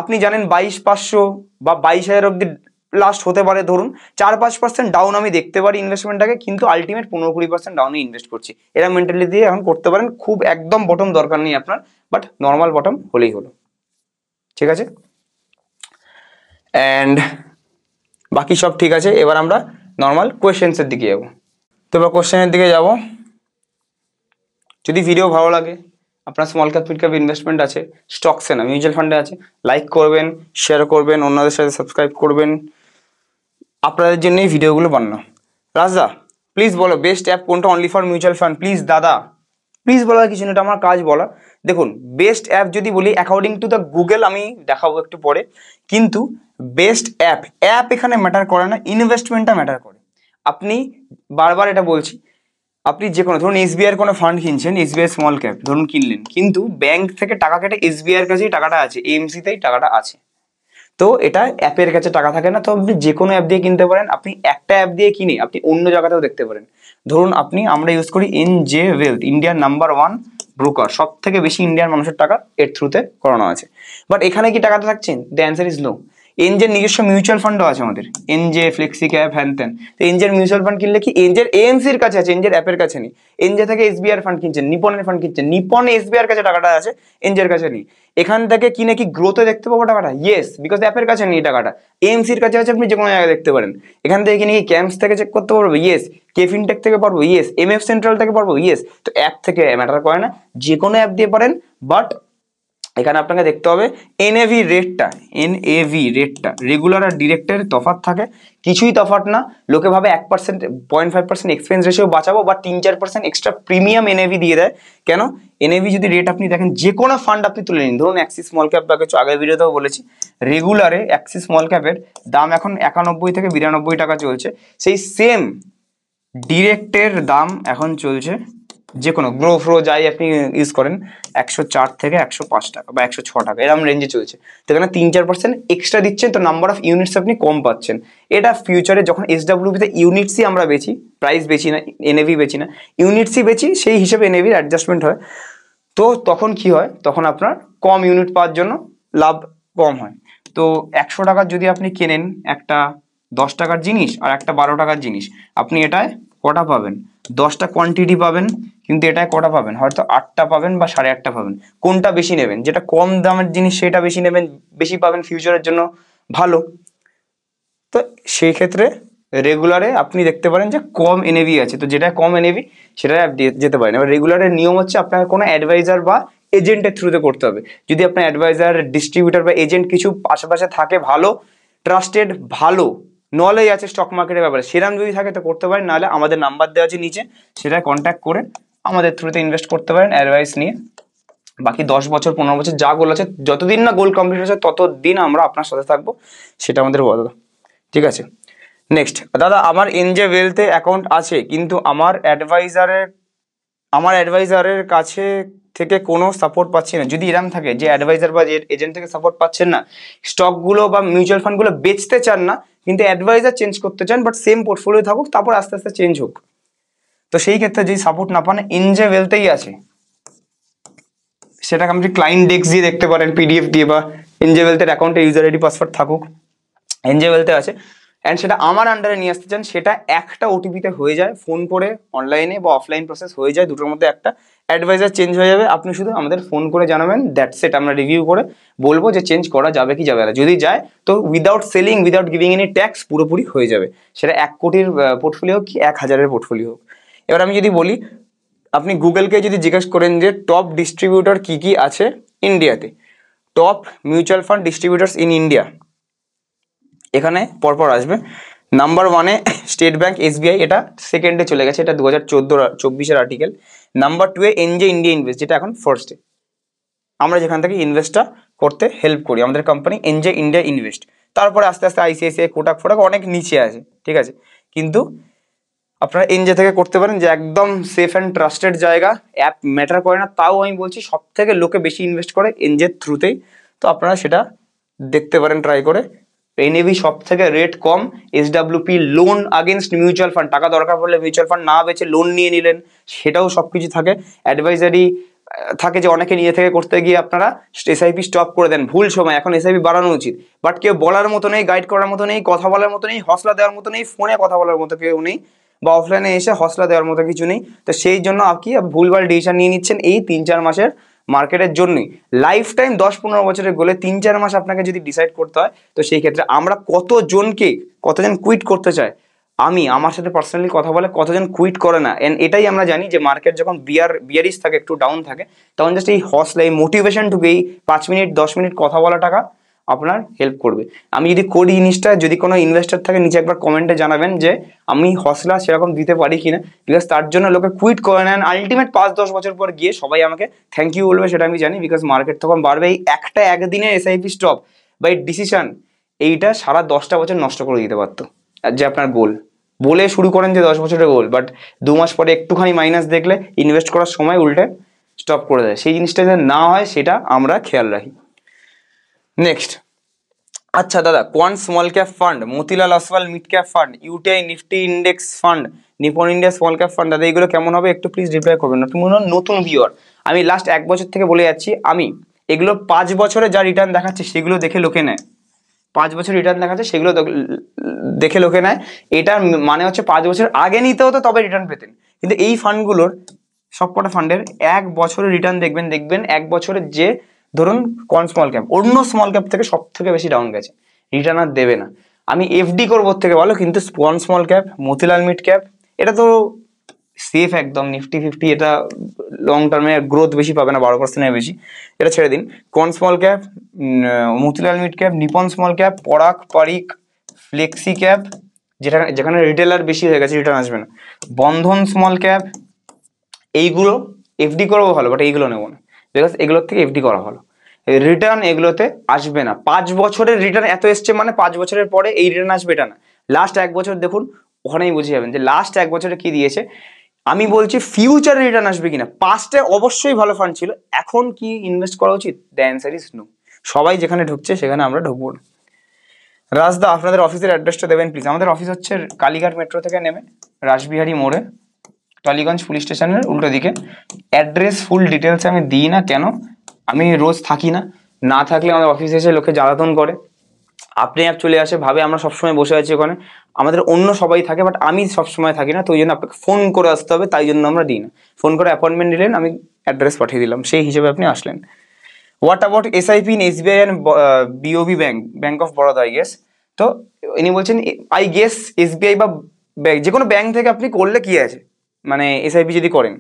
আপনি জানেন 22,500 বা 22,000 অব্দি লাস্ট হতে পারে। ধরুন 4-5% ডাউন আমি দেখতে পারি ইনভেস্টমেন্টটাকে, কিন্তু আলটিমেট 15-20% ডাউনে ইনভেস্ট করছি, এরা মেন্টালি দিয়ে এখন করতে পারেন। খুব একদম বটম দরকার নেই আপনার, বাট নর্মাল বটম হলেই হলো, ঠিক আছে। অ্যান্ড বাকি সব ঠিক আছে। এবার আমরা নর্মাল কোয়েশ্চেন্সের দিকে যাবো। তো এবার কোয়েশ্চেনের দিকে যাব। যদি ভিডিও ভালো লাগে, আপনার small cap mid cap investment আছে, স্টকসে না মিউচুয়াল ফান্ডে আছে, লাইক করবেন, শেয়ার করবেন, অন্যদের সাথে সাবস্ক্রাইব করবেন, আপনাদের জন্যই ভিডিওগুলো বানানো। রাজদা প্লিজ বলো বেস্ট অ্যাপ কোনটা only for mutual fund, please দাদা প্লিজ বলার কিছু না, এটা আমার কাজ বলা। দেখুন বেস্ট অ্যাপ যদি বলি অ্যাকর্ডিং টু দ্য গুগল, আমি দেখাবো একটু পরে, কিন্তু বেস্ট অ্যাপ এখানে ম্যাটার করে না, ইনভেস্টমেন্টটা ম্যাটার করে। আপনি বারবার এটা বলছি, আপনি যে কোনো ধরুন এসবিআই এর কোনো ফান্ড কিনছেন, এসবিআই স্মল ক্যাপ ধরুন কিনলেন, কিন্তু ব্যাংক থেকে টাকা কেটে এসবিআই এর কাছেই টাকাটা আছে, এএমসি তেই টাকাটা আছে, তো এটা অ্যাপের কাছে টাকা থাকে না। তো আপনি যে কোনো অ্যাপ দিয়ে কিনতে পারেন, আপনি একটা অ্যাপ দিয়ে কিনে আপনি অন্য জায়গাতেও দেখতে পারেন। ধরুন আমরা ইউজ করি এনজে ওয়েলথ, ইন্ডিয়ার নাম্বার 1 ব্রোকার, সব থেকে বেশি ইন্ডিয়ান মানুষের টাকা এর থ্রুতে করানো আছে। বাট এখানে কি টাকাটা থাকছেন, দ্য অ্যান্সার ইজ নো। এনজের নিজস্ব মিউচুয়াল ফান্ডও আছে আমাদের, এনজে ফ্লেক্সি ক্যাপ হ্যান ত্যান। তো এনজের মিউচুয়াল ফান্ড কিনলে কি এনজের এএমসির কাছে আছে, এনজের অ্যাপের কাছে নেই। এনজে থেকে এসবিআই ফান্ড কিনছেন, নিপনের ফান্ড কিনছেন, নিপন এসবিআই এর কাছে টাকাটা আছে, এনজের কাছে নেই। এখান থেকে কিনে কি গ্রোথে দেখতে পাবো টাকাটা? ইয়েস, বিকজ অ্যাপের কাছে নেই টাকাটা, এএমসির কাছে আছে, আপনি যে কোনো জায়গায় দেখতে পারেন। এখান থেকে কিনে কি ক্যাম্পস থেকে চেক করতে পারবো? ইয়েস। কেফিনটেক থেকে পারবো? ইয়েস। এমএফ সেন্ট্রাল থেকে পারবো? ইয়েস। তো অ্যাপ থেকে ম্যাটার করে না, যে কোনো অ্যাপ দিয়ে পারেন, বাট এখানে আপনাকে দেখতে হবে এনএভি রেটটা, রেগুলার আর ডিরেক্টের তফাৎ থাকে, কিছুই তফাৎ না। লোকে ভাবে 1%, 0.5% এক্সপেন্স রেশিও বাঁচাবো বা 3-4% এক্সট্রা প্রিমিয়াম এনএভি দিয়ে দেয়। কেন? এনএভি যদি রেট আপনি দেখেন, যে কোনো ফান্ড আপনি তুলে নিন, ধরুন অ্যাক্সিস স্মল ক্যাপ বা কিছু আগের ভিডিওতেও বলেছি, রেগুলারে অ্যাক্সিস স্মল ক্যাপের দাম এখন 91 থেকে 92 টাকা চলছে। সেই সেম ডিরেক্টের দাম এখন চলছে, যে কোনো গ্রো ফ্রো যাই আপনি ইউজ করেন, 104 থেকে 105 টাকা বা 106 টাকা এরকম রেঞ্জে চলছে। তো এখানে 3-4% এক্সট্রা দিচ্ছেন, তো নাম্বার অফ ইউনিটস আপনি কম পাচ্ছেন। এটা ফিউচারে যখন এসডব্লিউপিতে ইউনিটসই আমরা বেচি, প্রাইস বেচি না, এনএভি বেচি না, ইউনিটসই বেচি, সেই হিসেবে এনএভির অ্যাডজাস্টমেন্ট হয়। তো তখন কি হয়, তখন আপনার কম ইউনিট পাওয়ার জন্য লাভ কম হয়। তো 100 টাকার যদি আপনি কেনেন একটা 10 টাকার জিনিস আর একটা 12 টাকার জিনিস, আপনি এটায় কটা পাবেন? 10টা কোয়ান্টিটি পাবেন, কিন্তু এটায় কটা পাবেন? হয়তো 8টা পাবেন বা 8.5টা পাবেন। কোনটা বেশি নেবেন? যেটা কম দামের জিনিস সেটা বেশি নেবেন, বেশি পাবেন, ফিউচারের জন্য ভালো। তো সেই ক্ষেত্রে রেগুলারে আপনি দেখতে পারেন যে কম এনএভি আছে, তো যেটা কম এনএভি সেটাই আপনি যেতে পারেন। এবার রেগুলারের নিয়ম হচ্ছে আপনাকে কোনো অ্যাডভাইজার বা এজেন্টের থ্রুতে করতে হবে। যদি আপনার অ্যাডভাইজার, ডিস্ট্রিবিউটার বা এজেন্ট কিছু আশেপাশে থাকে, ভালো ট্রাস্টেড, ভালো নলেজ আছে স্টক মার্কেটের ব্যাপারে, সেরকম যদি থাকে তো করতে পারেন। নাহলে আমাদের নাম্বার দেওয়া আছে নিচে, সেটা কন্ট্যাক্ট করে আমাদের থ্রুতে ইনভেস্ট করতে পারেন অ্যাডভাইস নিয়ে। বাকি 10 বছর 15 বছর যা গোল আছে, যতদিন না গোল কমপ্লিট হচ্ছে ততদিন আমরা আপনার সাথে থাকবো, সেটা আমাদের ওয়াদা। ঠিক আছে? নেক্সট, দাদা আমার এনজে ওয়েলথে অ্যাকাউন্ট আছে, কিন্তু আমার অ্যাডভাইজারের কাছে থেকে কোনো সাপোর্ট পাচ্ছি না। যদি এরকম থাকে যে অ্যাডভাইজার বা এজেন্ট থেকে সাপোর্ট পাচ্ছেন না, স্টকগুলো বা মিউচুয়াল ফান্ডগুলো বেচতে চান না, কিন্তু অ্যাডভাইজার চেঞ্জ করতে চান, বাট সেম পোর্টফোলিও থাকুক, তারপর আস্তে আস্তে চেঞ্জ হোক, তো সেই ক্ষেত্রে যদি সাপোর্ট না পান, এনজে ওয়েলথেই আছে, সেটাকে আপনি ক্লায়েন্ট ডেস্ক দিয়ে দেখতে পারেন, পিডিএফ দিয়ে, বা এনজে ওয়েলথের অ্যাকাউন্টে ইউজার আইডি পাসওয়ার্ড থাকুক, এনজে ওয়েলথে আছে, অ্যান্ড সেটা আমার আন্ডারে নিয়ে আসতে চান, সেটা একটা ওটিপিতে হয়ে যায়, ফোন করে অনলাইনে বা অফলাইন প্রসেস হয়ে যায়, দুটোর মধ্যে একটা। অ্যাডভাইজার চেঞ্জ হয়ে যাবে, আপনি শুধু আমাদের ফোন করে জানাবেন, দ্যাটস ইট। আমরা রিভিউ করে বলবো যে চেঞ্জ করা যাবে কি যাবে না। যদি যায় তো without selling, without giving any tax পুরোপুরি হয়ে যাবে। সেটা 1 কোটির পোর্টফোলিও হোক কি 1000-এর পোর্টফোলিও হোক। এবার আমি যদি বলি, আপনি গুগলকে যদি জিজ্ঞেস করেন যে টপ ডিস্ট্রিবিউটর কি কি আছে ইন্ডিয়াতে, top mutual fund distributors in India, এখানে পরপর আসবে। নাম্বার 1-এ স্টেট ব্যাংক, এসবিআই, এটা সেকেন্ডে চলে গেছে, এটা 2014-24 আর্টিকেল। নাম্বার 2-এ এনজে ইন্ডিয়া ইনভেস্ট, যেটা এখন ফার্স্টে, আমরা যেখান থেকে ইনভেস্টটা করতে হেল্প করি, আমাদের কোম্পানি এনজে ইন্ডিয়া ইনভেস্ট। তারপরে আস্তে আস্তে আইসিআইসিআই, কোটাক ফোটাক অনেক নিচে আছে, ঠিক আছে, কিন্তু আপনারা এনজে থেকে করতে পারেন, যে একদম সেফ অ্যান্ড ট্রাস্টেড জায়গা, অ্যাপ ম্যাটার করে না। তাও আমি বলছি সব থেকে লোকে বেশি ইনভেস্ট করে এনজের থ্রুতেই, তো আপনারা সেটা দেখতে পারেন ট্রাই করে। এনএভি সব থেকে রেট কম, এসডব্লিউপি লোন আগেনস্ট মিউচুয়াল ফান্ড, টাকা দরকার পড়লে মিউচুয়াল ফান্ড না বেচে লোন নিয়ে নিলেন, সেটাও সব কিছু থাকে। অ্যাডভাইজারি থাকে, যে অনেকে নিয়ে থেকে করতে গিয়ে আপনারা এসআইপি স্টপ করে দেন, ভুল সময়, এখন এসআইপি বাড়ানো উচিত, বাট কেউ বলার মতো নেই, গাইড করার মতো নেই, কথা বলার মতো নেই, হসলা দেওয়ার মতো নেই, ফোনে কথা বলার মতো কেউ নেই, বা অফলাইনে এসে হসলা দেওয়ার মতো কিছু নেই। তো সেই জন্য আপনি ভুলভাল ডিসিশন নিয়ে নিচ্ছেন এই 3-4 মাসের মার্কেটের জন্যই। লাইফ টাইম 10-15 বছরের গোলে 3-4 মাস আপনাকে যদি ডিসাইড করতে হয়, তো সেই ক্ষেত্রে আমরা কতজন কুইট করতে চায়, আমার সাথে পার্সোনালি কথা বলে কতজন কুইট করে না, এন্ড এটাই আমরা জানি যে মার্কেট যখন বিয়ারিশ থাকে, একটু ডাউন থাকে, তখন জাস্ট এই হসলা, এই মোটিভেশনটুকু, এই 5 মিনিট 10 মিনিট কথা বলা টাকা আপনার হেল্প করবে। আমি যদি করি জিনিসটা, যদি কোনো ইনভেস্টর থাকে নিচে একবার কমেন্টে জানাবেন যে আমি হসলা সেরকম দিতে পারি কিনা, বিকজ তার জন্য লোকে কুইট করে নেন, আলটিমেট 5-10 বছর পর গিয়ে সবাই আমাকে থ্যাংক ইউ বলবে, সেটা আমি জানি, বিকজ মার্কেট তখন বাড়বে। এই একটা একদিনের এসআইপি স্টপ বা এই ডিসিশন, এইটা সারা 10টা বছর নষ্ট করে দিতে পারতো। আর যে আপনার গোল বলে শুরু করেন যে 10 বছরের গোল, বাট 2 মাস পরে একটুখানি মাইনাস দেখলে ইনভেস্ট করার সময় উল্টে স্টপ করে দেয়। সেই জিনিসটা যেন না হয় সেটা আমরা খেয়াল রাখি। নেক্সট, আচ্ছা দাদা, quant small cap fund, Motilal Oswal mid cap fund, UTI Nifty index fund, Nipon India small cap fund, দাদা এগুলো কেমন হবে একটু প্লিজ রিপ্লাই করবেন। আপনি মনে হয় নতুন ভিউয়ার, আমি লাস্ট 1 বছর থেকে বলে যাচ্ছি, আমি এগুলো 5 বছরে যা রিটার্ন দেখাচ্ছে সেগুলো দেখে লোকে নেয়, 5 বছর রিটার্ন দেখাচ্ছে সেগুলো দেখে লোকে নেয়। এটার মানে হচ্ছে 5 বছর আগে নিতে হতো তবে রিটার্ন পেতেন, কিন্তু এই ফান্ডগুলোর সবকটা ফান্ডের 1 বছরের রিটার্ন দেখবেন 1 বছরের, যে ধরুন কোয়ান্ট স্মল ক্যাপ অন্য স্মল ক্যাপ থেকে সব থেকে বেশি ডাউন গেছে, রিটার্ন আর দেবে না। আমি এফডি করবো থেকে ভালো, কিন্তু quant small cap, Motilal mid cap, এটা তো সেফ একদম। নিফটি 50 এটা লং টার্মে গ্রোথ বেশি পাবে না, 12%-এর বেশি, এটা ছেড়ে দিন। কোন small cap, Motilal mid cap, Nippon small cap, Parag Parikh, flexi cap, যেখানে রিটেলার বেশি হয়ে গেছে রিটার্ন আসবে না, বন্ধন স্মল ক্যাপ, এইগুলো এফডি করবো ভালো, বাট এইগুলো নেবো না, বিকজ এগুলোর থেকে এফডি করা ভালো। রিটার্ন এগুলোতে আসবে না। 5 বছরের রিটার্ন এত এসছে মানে 5 বছরের পরে এই রিটার্ন আসবে এটা না। লাস্ট 1 বছর দেখুন, ওখানেই বুঝে যাবেন যে লাস্ট 1 বছরে কি দিয়েছে। আমি বলছি ফিউচারে রিটার্ন আসবে কিনা। পাস্টে অবশ্যই ভালো ফান্ড ছিল, এখন কি ইনভেস্ট করা উচিত? The answer is no. সবাই যেখানে ঢুকছে সেখানে আমরা ঢুকবো না। রাজদা আপনাদের অফিসের অ্যাড্রেসটা দেবেন প্লিজ। আমাদের অফিস হচ্ছে কালীঘাট মেট্রো থেকে নেমে রাসবিহারী মোড়ে, টালিগঞ্জ পুলিশ স্টেশনের উল্টো দিকে। অ্যাড্রেস ফুল ডিটেলস আমি দিই না, কেন? আমি রোজ থাকি না, না থাকলে আমাদের অফিসে এসে লোকে জ্বালাতন করে, আপনি অ্যাপ চলে আসে, ভাবে আমরা সবসময় বসে আছি ওখানে। আমাদের অন্য সবাই থাকে, বাট আমি সবসময় থাকি না, তো ওই জন্য আপনাকে ফোন করে আসতে হবে, তাই জন্য আমরা দিই না। ফোন করে অ্যাপয়েন্টমেন্ট নিলেন, আমি অ্যাড্রেস পাঠিয়ে দিলাম, সেই হিসেবে আপনি আসলেন। What about SIP in SBI and BOB bank, bank of Baroda I guess. তো ইনি বলছেন আই গেস এসবিআই বা ব্যাংক, যে কোনো ব্যাংক থেকে আপনি করলে কি আছে, মানে এসআইপি যদি করেন,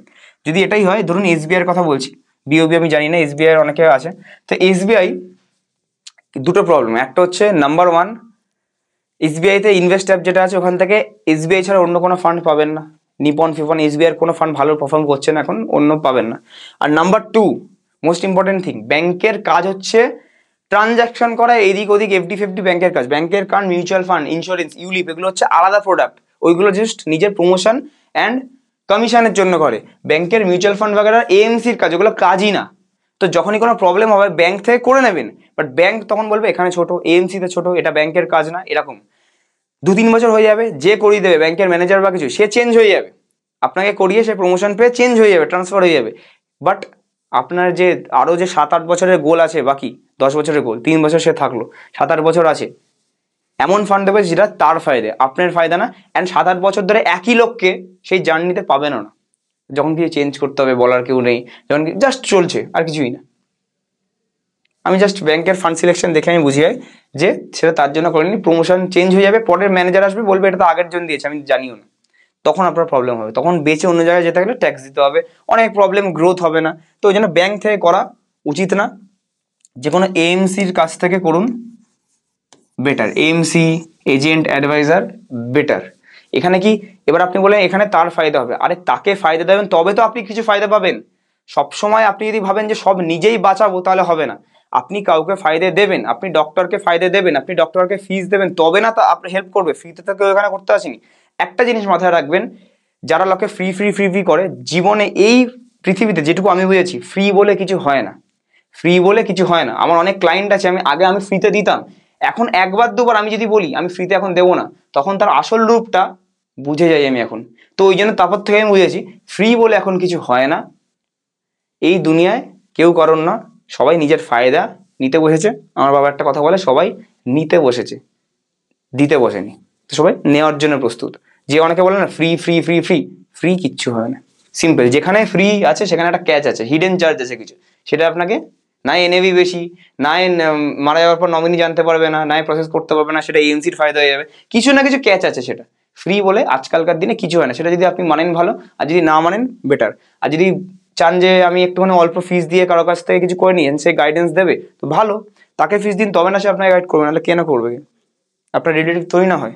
যদি এটাই হয়, ধরুন এসবিআই এর কথা বলছি, বিওবি আমি জানি না, এসবিআই এর অনেকে আছে। তো এসবিআই দুটো প্রবলেম, একটা হচ্ছে নাম্বার 1, এসবিআই তে ইনভেস্ট অ্যাপ যেটা আছে ওখান থেকে এসবিআই ছাড়া অন্য কোনো ফান্ড পাবেন না। নিপন ফিপন এসবিআই এর কোনো ফান্ড ভালো পারফর্ম করছে না এখন, অন্য পাবেন না। আর নাম্বার 2 মোস্ট ইম্পর্টেন্ট থিং, ব্যাংকের কাজ হচ্ছে ট্রানজাকশন করা, এদিক ওদিক এফডি ফেফডি ব্যাংকের কাজ। ব্যাংকের কাজ মিউচুয়াল ফান্ড, ইন্স্যুরেন্স, ইউলিপ, এগুলো হচ্ছে আলাদা প্রোডাক্ট, ওইগুলো জাস্ট নিজের প্রমোশন অ্যান্ড কমিশনের জন্য করে। ব্যাংকের মিউচুয়াল ফান্ড বাগেরা এএমসির কাজ, ওগুলো কাজই না। তো যখনই কোনো প্রবলেম হবে ব্যাংক থেকে করে নেবেন, বাট ব্যাংক তখন বলবে এখানে ছোট, এএমসি তে ছোট, এটা ব্যাংকের কাজ না, এরকম। 2-3 বছর হয়ে যাবে, যে করিয়ে দেবে ব্যাংকের ম্যানেজার বা কিছু, সে চেঞ্জ হয়ে যাবে, আপনাকে করিয়ে সে প্রমোশন পেয়ে চেঞ্জ হয়ে যাবে, ট্রান্সফার হয়ে যাবে। বাট আপনার যে আরো যে 7-8 বছরের গোল আছে, বাকি 10 বছরের গোল, 3 বছর সে থাকলো, 7-8 বছর আছে, এমন ফান্ড দেবে যেটা তার ফায়দা, আপনার ফায়দা না। অ্যান্ড 7-8 বছর ধরে একই লোককে সেই জার্নিতে পাবেনও না, যখন কি চেঞ্জ করতে হবে বলার কেউ নেই, যখন কি জাস্ট চলছে, আর কিছুই না। আমি জাস্ট ব্যাংকের ফান্ড সিলেকশন দেখে আমি বুঝি যাই যে সেটা তার জন্য করেনি, প্রমোশন চেঞ্জ হয়ে যাবে, পরের ম্যানেজার আসবে বলবে এটা তো আগের জন দিয়েছে, আমি জানিও না, তখন আপনার প্রবলেম হবে, তখন বেঁচে অন্য জায়গায় যেতে গেলে ট্যাক্স দিতে হবে, অনেক প্রবলেম, গ্রোথ হবে না। তো ওই জন্য ব্যাংক থেকে করা উচিত না, যে কোনো এএমসির কাছ থেকে করুন, better. AMC, agent, advisor, better. এখানে কি, এবার আপনি বলেন এখানে তার ফায়দা হবে, আরে তাকে ফায়দা দেবেন তবে তো আপনি কিছু ফায়দা পাবেন। সবসময় আপনি যদি ভাবেন যে সব নিজেই বাঁচাবো, তাহলে হবে না। আপনি কাউকে ফায়দা দেবেন, আপনি ডক্টরকে ফায়দা দেবেন, আপনি ডক্টরকে ফিস দেবেন, তবে না তা আপনি হেল্প করবে। ফ্রিতে তো কেউ এখানে করতে আসেনি। একটা জিনিস মাথায় রাখবেন, যারা লোকে ফ্রি ফ্রি ফ্রি ফ্রি করে, জীবনে এই পৃথিবীতে যেটুকু আমি বুঝেছি, ফ্রি বলে কিছু হয় না, ফ্রি বলে কিছু হয় না। আমার অনেক ক্লায়েন্ট আছে, আমি ফ্রিতে দিতাম, এখন একবার দুবার আমি যদি বলি আমি ফ্রিতে এখন দেবো না, তখন তার আসল রূপটা বুঝে যাই আমি এখন। তো ওই জন্য তারপর থেকে আমি বুঝেছি ফ্রি বলে এখন কিছু হয় না। এই দুনিয়ায় কেউ কারণ না, সবাই নিজের ফায়দা নিতে বসেছে। আমার বাবা একটা কথা বলে, সবাই নিতে বসেছে, দিতে বসেনি। তো সবাই নেওয়ার জন্য প্রস্তুত। যে অনেকে বলে না free free free free, free কিচ্ছু হয় না। সিম্পল, যেখানে ফ্রি আছে সেখানে একটা ক্যাচ আছে, হিডেন চার্জ আছে কিছু, সেটা আপনাকে না এনএভি বেশি, না মারা যাওয়ার পর নমিনি জানতে পারবে না, না প্রসেস করতে পারবে না, সেটা এএমসির ফায়দা হয়ে যাবে, কিছু না কিছু ক্যাচ আছে। সেটা ফ্রি বলে আজকালকার দিনে কিছু হয় না, সেটা যদি আপনি মানেন ভালো, আর যদি না মানেন বেটার। আর যদি চান যে আমি একটুখানি অল্প ফিস দিয়ে কারো কাছ থেকে কিছু করে নিয়েন, সে গাইডেন্স দেবে, তো ভালো, তাকে ফিস দিন, তবে না সে আপনাকে গাইড করবে, নাহলে কেন করবে? আপনার রিলেটিভ তৈরি না হয়,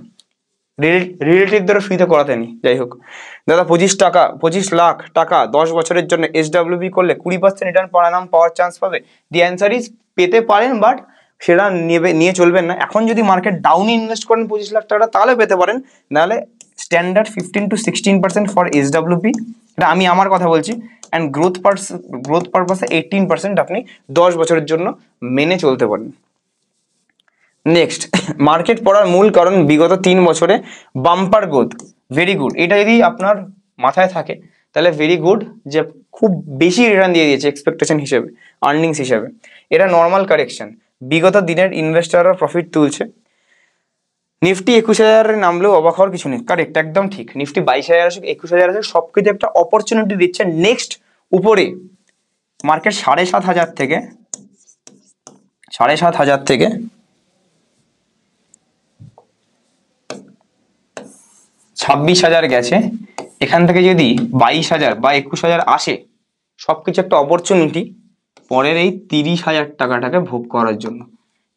রিলেটিভ দ্বারা ফ্রিতে করাতে নি। যাই হোক দাদা, 25 লাখ টাকা 10 বছরের জন্য এসডব্লিউবি করলে 20% রিটার্ন পাওয়ার চান্স পাবে। দি অ্যান্সার ইজ পেতে পারেন, বাট সেটা নিয়ে চলবেন না। এখন যদি মার্কেট ডাউনে ইনভেস্ট করেন 25 লাখ টাকা, তাহলে পেতে পারেন, নাহলে স্ট্যান্ডার্ড 15-16% ফর এসডব্লিউপি, এটা আমি আমার কথা বলছি। অ্যান্ড গ্রোথ পারপাসে 18% আপনি 10 বছরের জন্য মেনে চলতে পারেন। নেক্সট, মার্কেট পড়ার মূল কারণ বিগত 3 বছরে বাম্পার গ্রোথ, ভেরি গুড। এটা যদি আপনার মাথায় থাকে তাহলে ভেরি গুড, যে খুব বেশি রিটার্ন দিয়ে দিয়েছে এক্সপেকটেশন হিসেবে, আর্নিংস হিসেবে। এটা নর্মাল কারেকশন, বিগত দিনের ইনভেস্টাররা প্রফিট তুলছে। নিফটি 21,000 নামলেও অবাক হওয়ার কিছু নেই, কারেক্ট, একদম ঠিক। নিফটি 22,000 আসুক, 21,000 আসুক, সবকিছু একটা অপরচুনিটি দিচ্ছে। নেক্সট উপরে মার্কেট 7,500 থেকে 26,000 গেছে, এখান থেকে যদি 22,000 বা 21,000 আসে, সবকিছু একটা অপরচুনিটি পরের এই 30,000 টাকাটাকে ভোগ করার জন্য।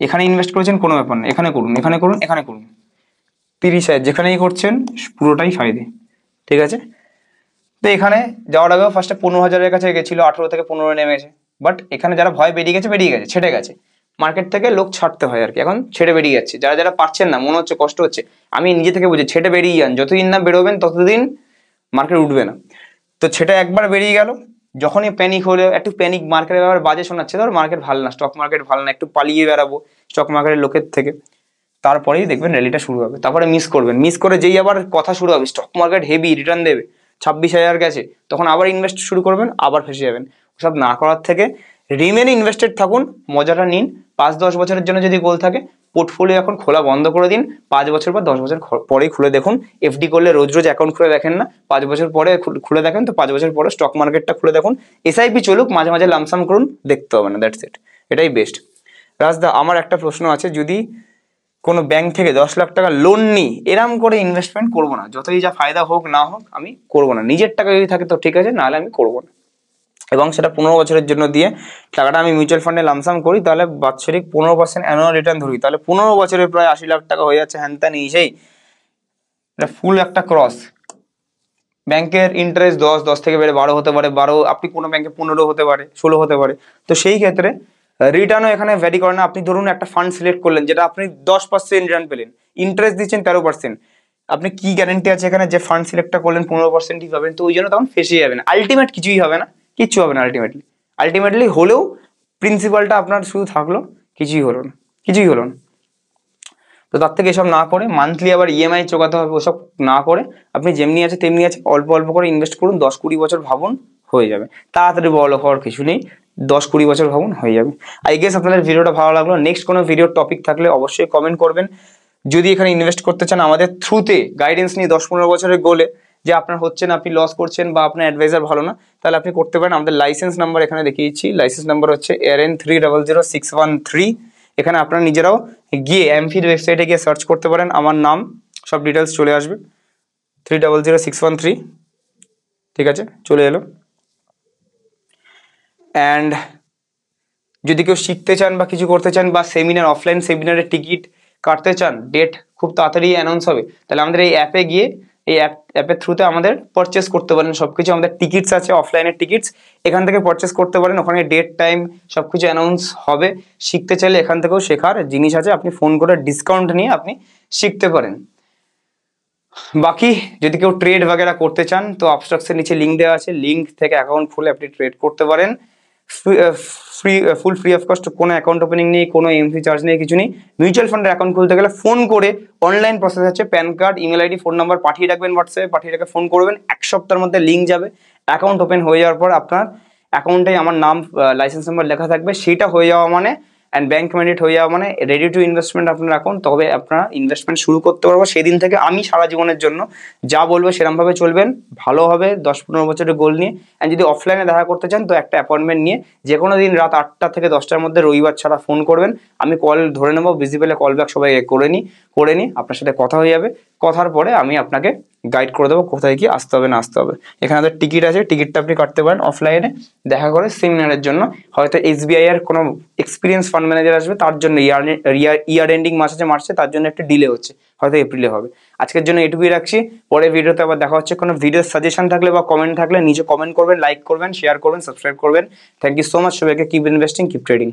এখানে ইনভেস্ট করেছেন কোনো ব্যাপার না, এখানে করুন, এখানে করুন, এখানে করুন, 30,000 যেখানেই করছেন পুরোটাই ফায়দে, ঠিক আছে। তো এখানে যাওয়ার আগেও ফার্স্টে 15,000-এর কাছে গেছিল, 18 থেকে 15 নেমেছে। বাট এখানে যারা ভয় বেরিয়ে গেছে, ছেড়ে গেছে মার্কেট থেকে। লোক ছাড়তে হয় আর কি, এখন ছেড়ে বেরিয়ে যাচ্ছে। যারা যারা পারছেন না, মনে হচ্ছে কষ্ট হচ্ছে, আমি নিজে থেকে বুঝি, ছেড়ে বেরিয়ে যান। যতদিন না বেরোবেন ততদিন মার্কেট উঠবে না। তো সেটা একবার বেরিয়ে গেল, যখনই প্যানিক হলো, একটু প্যানিক মার্কেটের ব্যাপারে বাজে শোনাচ্ছে, ধর মার্কেট ভালো না, স্টক মার্কেট ভালো না, একটু পালিয়ে বেড়াবো স্টক মার্কেটের লোকের থেকে, তারপরেই দেখবেন র্যালিটা শুরু হবে। তারপরে মিস করবেন, মিস করে যেই আবার কথা শুরু হবে স্টক মার্কেট হেভি রিটার্ন দেবে, 26,000 গেছে, তখন আবার ইনভেস্ট শুরু করবেন, আবার ফেসে যাবেন। ওসব না করার থেকে রিমেন ইনভেস্টেড থাকুন, মজাটা নিন। 5-10 বছরের জন্য যদি গোল থাকে, পোর্টফোলিও এখন খোলা বন্ধ করে দিন। 5 বছর বা 10 বছর পরেই খুলে দেখুন। এফডি করলে রোজ রোজ অ্যাকাউন্ট খুলে দেখেন না, 5 বছর পরে খুলে দেখেন। তো 5 বছর পরে স্টক মার্কেটটা খুলে দেখুন। এসআইপি চলুক, মাঝে মাঝে লামসাম করুন, দেখতে হবে না, দ্যাটস ইট, এটাই বেস্ট। রাজদা, আমার একটা প্রশ্ন আছে, যদি কোনো ব্যাংক থেকে 10 লাখ টাকা লোন নিই, এরম করে ইনভেস্টমেন্ট করবো না, যতই যা ফায়দা হোক না হোক আমি করবো না। নিজের টাকা যদি থাকে তো ঠিক আছে, নাহলে আমি করবো না। এবং সেটা 15 বছরের জন্য দিয়ে টাকাটা আমি মিউচুয়াল ফান্ডে লামসাম করি, তাহলে বাৎসরিক 15% অ্যানুয়াল রিটার্ন ধরি, তাহলে 15 বছরে প্রায় 80 লাখ টাকা হয়ে যাচ্ছে। হ্যান ত্যান সেই এটা ফুল একটা ক্রস। ব্যাংকের ইন্টারেস্ট 10 থেকে বেড়ে 12 হতে পারে, 12 আপনি কোনো ব্যাংকে 15 হতে পারে, 16 হতে পারে। তো সেই ক্ষেত্রে রিটার্নও এখানে ভ্যারি করে না। আপনি ধরুন একটা ফান্ড সিলেক্ট করলেন, যেটা আপনি 10% রিটার্ন পেলেন, ইন্টারেস্ট দিচ্ছেন 13%, আপনি কি গ্যারেন্টি আছে এখানে যে ফান্ড সিলেক্টটা করলেন 15%ই পাবেন? তো ওই জন্য তখন ফেসে যাবেন, আলটিমেট কিছুই হবে না, কিচ্ছু হবে না আলটিমেটলি হলেও প্রিন্সিপালটা আপনার শুধু থাকলো, কিছুই হলো না। তো তার থেকে এসব না করে মান্থলি আবার ইএমআই চোকাতে হবে, ওসব না করে আপনি যেমনি আছে তেমনি আছে, অল্প অল্প করে ইনভেস্ট করুন। 10-20 বছর ভাবুন, হয়ে যাবে। তাড়াতাড়ি বড় হওয়ার কিছু নেই, 10-20 বছর ভাবুন, হয়ে যাবে। আই গেস আপনাদের ভিডিওটা ভালো লাগলো। নেক্সট কোনো ভিডিওর টপিক থাকলে অবশ্যই কমেন্ট করবেন। যদি এখানে ইনভেস্ট করতে চান আমাদের থ্রুতে, গাইডেন্স নিয়ে 10-15 বছরের গোলে, যে আপনার হচ্ছে না, আপনি লস করছেন বা আপনার অ্যাডভাইজার ভালো না, তাহলে আপনি করতে পারেন। আমাদের লাইসেন্স নাম্বার এখানে দেখিয়েছি, লাইসেন্স নাম্বার হচ্ছে ARN300613। এখানে আপনারা নিজেরাও গিয়ে এমফির ওয়েবসাইটে গিয়ে সার্চ করতে পারেন, আমার নাম, সব ডিটেলস চলে আসবে। 300613, ঠিক আছে, চলে এলো। অ্যান্ড যদি কেউ শিখতে চান বা কিছু করতে চান, বা সেমিনার, অফলাইন সেমিনারের টিকিট কাটতে চান, ডেট খুব তাড়াতাড়ি অ্যানাউন্স হবে, তাহলে আমাদের এই অ্যাপে গিয়ে, এই অ্যাপের থ্রুতে আমাদের পারচেস করতে পারেন সবকিছু। আমাদের টিকিটস আছে, অফলাইনের টিকিটস, এখান থেকে পারচেস করতে পারেন। ওখানে ডেট টাইম সবকিছু অ্যানাউন্স হবে। শিখতে চাইলে এখান থেকেও শেখার জিনিস আছে, আপনি ফোন করে ডিসকাউন্ট নিয়ে আপনি শিখতে পারেন। বাকি যদি কেউ ট্রেড বাগেরা করতে চান, তো আপস্টক্সের নিচে লিঙ্ক দেওয়া আছে, লিঙ্ক থেকে অ্যাকাউন্ট খুলে আপনি ট্রেড করতে পারেন। ফুল ফ্রি অফ কস্ট, কোনো অ্যাকাউন্ট ওপেনিং নেই, কোনো এমসি চার্জ নেই, কিছু নেই। মিউচুয়াল ফান্ডের অ্যাকাউন্ট খুলতে গেলে ফোন করে, অনলাইন প্রসেস আছে, pan card, email ID, phone number পাঠিয়ে রাখবেন, হোয়াটসঅ্যাপে পাঠিয়ে রেখে ফোন করবেন, 1 সপ্তাহের মধ্যে লিঙ্ক যাবে। অ্যাকাউন্ট ওপেন হয়ে যাওয়ার পর আপনার অ্যাকাউন্টে আমার নাম, লাইসেন্স নাম্বার লেখা থাকবে, সেটা হয়ে যাওয়া মানে, অ্যান্ড ব্যাংক ম্যান্ডেট হয়ে যাওয়া মানে রেডি টু ইনভেস্টমেন্ট আপনার অ্যাকাউন্ট। তবে আপনারা ইনভেস্টমেন্ট শুরু করতে পারবো। সেদিন থেকে আমি সারা জীবনের জন্য যা বলবো সেরকমভাবে চলবেন, ভালো হবে 10-15 বছরের গোল নিয়ে। অ্যান্ড যদি অফলাইনে দেখা করতে চান, তো একটা অ্যাপয়েন্টমেন্ট নিয়ে যে কোনো দিন রাত 8টা থেকে 10টার মধ্যে, রবিবার ছাড়া ফোন করবেন, আমি কল ধরে নেবো, বিজি পেলে কল ব্যাক সবাই করে নিই, আপনার সাথে কথা হয়ে যাবে। কথার পরে আমি আপনাকে গাইড করে দেবো কোথায় কি আসতে হবে না আসতে হবে। এখানে আমাদের টিকিট আছে, টিকিটটা আপনি কাটতে পারেন অফলাইনে দেখা করে সেমিনারের জন্য। হয়তো SBI এর কোনো এক্সপিরিয়েন্স ফান্ড ম্যানেজার আসবে, তার জন্য ইয়ার এন্ডিং মাস আছে মার্চে, তার জন্য একটা ডিলে হচ্ছে, হয়তো এপ্রিলে হবে। আজকের জন্য এটুকুই রাখছি, পরে ভিডিওতে আবার দেখা হচ্ছে। কোনো ভিডিও সাজেশন থাকলে বা কমেন্ট থাকলে নিচে কমেন্ট করবেন, লাইক করবেন, শেয়ার করবেন, সাবস্ক্রাইব করবেন। থ্যাংক ইউ সো মাচ সবাইকে। Keep investing, keep trading.